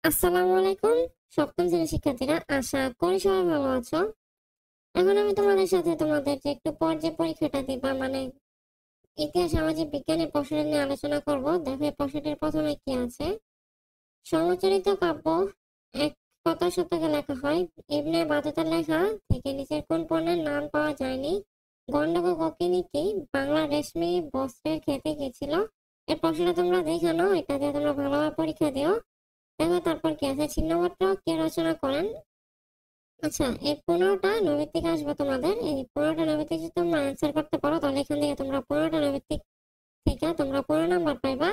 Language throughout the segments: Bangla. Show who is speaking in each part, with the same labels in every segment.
Speaker 1: আসসালামু আলাইকুম। সপ্তম শ্রেণীর শিক্ষার্থীরা, আশা করি সবাই ভালো আছো। এখন আমি তোমাদের সাথে তোমাদের যে একটু পর যে পরীক্ষাটা দিবা, মানে ইতিহাস সামাজিক বিজ্ঞানের প্রশ্ন নিয়ে আলোচনা করব। দেখো এই প্রশ্নটির প্রথমে কি আছে। সমচরিত কাব্য এক কত শতকে লেখা হয়? ইবনে বাতুতার লেখা থেকে নিচের কোন পণ্যের নাম পাওয়া যায়নি? গন্ডক ককিনী কি? বাংলা রেশমি বস্ত্রের খ্যাতি কি ছিল? এই প্রশ্নটা তোমরা দেখে নাও, এটা দিয়ে তোমরা ভালোভাবে পরীক্ষা দিও। দেখো তারপর কি আছে, ছিন্নপত্র কে রচনা করেন? আচ্ছা, এই 15টা নৈবেত্তিক আসবে তোমাদের। এই 15টা নৈবেত্তিক যদি তোমরা অ্যান্সার করতে পারো, তাহলে এখান থেকে তোমরা 15টা নৈবেত্তিক থেকে তোমরা 15 নাম্বার পাইবা।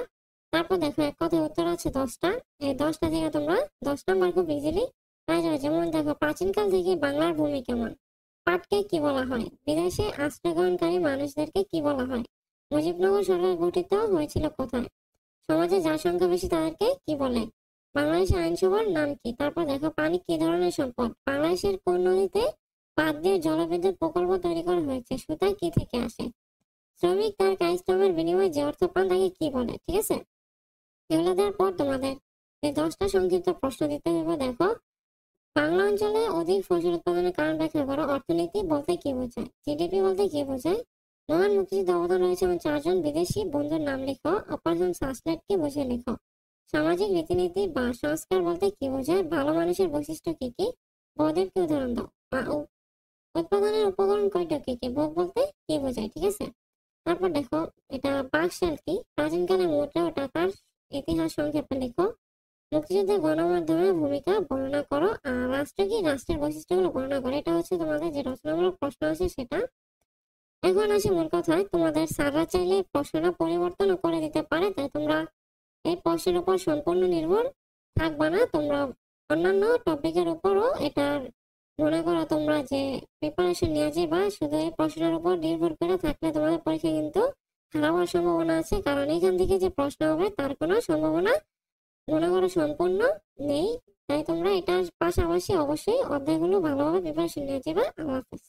Speaker 1: তারপর দেখো এক কথায় উত্তর আছে 10টা। এই 10টা থেকে তোমরা 10 নাম্বার খুব ইজিলি পাই যাবে। যেমন দেখো, প্রাচীনকাল থেকে বাংলার ভূমি কেমন? পাটকে কি বলা হয়? বিদেশে আশ্রয় গ্রহণকারী মানুষদেরকে কি বলা হয়? মুজিবনগর সরকার গঠিত হয়েছিল কোথায়? সমাজে যার সংখ্যা বেশি তাদেরকে কি বলে? বাংলাদেশের আইনসভার নাম কি? তারপর দেখো, পানি কি ধরনের সম্পদ? বাংলাদেশের কোন নদীতে বাঁধ দিয়ে জলবিদ্যুৎ প্রকল্প তৈরি করা হয়েছে? সুতা কি থেকে আসে? শ্রমিক তার কায়িক শ্রমের বিনিময়ে যে অর্থ পান তাকে কি বলে? ঠিক আছে, এগুলো দেওয়ার পর তোমাদের এই 10টা সংক্ষিপ্ত প্রশ্ন দিতে হবে। দেখো, বাংলা অঞ্চলে অধিক ফসল উৎপাদনের কারণ ব্যাখ্যা করো। অর্থনীতি বলতে কি বোঝায়? জিডিপি বলতে কি বোঝায়? মহান মুক্তিযুদ্ধে অবদান রয়েছে এমন 4 জন বিদেশি বন্ধুর নাম লেখো। অপারেশন সার্চলাইট কে বুঝিয়ে লেখো। সামাজিক রীতিনীতি বা সংস্কার বলতে কি বোঝায়? ভালো মানুষের বৈশিষ্ট্য কি কি? বড়দেরকে উদাহরণ দাও। উৎপাদনের উপকরণ কয়টা কি কি? ভোগ বলতে কি বোঝায়? ঠিক আছে, তারপর দেখো, এটা বাকশাল কি? প্রাচীনকালের মুদ্রা ও টাকার ইতিহাস সংক্ষেপে লেখো। মুক্তিযুদ্ধে গণমাধ্যমের ভূমিকা বর্ণনা করো। আর রাষ্ট্র কি? রাষ্ট্রের বৈশিষ্ট্যগুলো বর্ণনা করো। এটা হচ্ছে তোমাদের যে রচনামূলক প্রশ্ন আছে সেটা। এখন আসে মূল কথায়, তোমাদের স্যাররা চাইলে প্রশ্নটা পরিবর্তনও করে দিতে পারে, তাই তোমরা এই প্রশ্নের উপর সম্পূর্ণ নির্ভর থাকবা না। তোমরা অন্যান্য টপিকের উপরও এটা মনে করো তোমরা যে প্রিপারেশন নিয়ে যাবা। শুধু এই প্রশ্নের উপর নির্ভর করে থাকলে তোমাদের পরীক্ষা কিন্তু খারাপ হওয়ার সম্ভাবনা আছে, কারণ এখান থেকে যে প্রশ্ন হবে তার কোনো সম্ভাবনা মনে করো সম্পূর্ণ নেই। তাই তোমরা এটার পাশাপাশি অবশ্যই অধ্যায়গুলো ভালোভাবে প্রিপারেশন নিয়ে যাবা। আল্লাহ হাফেজ।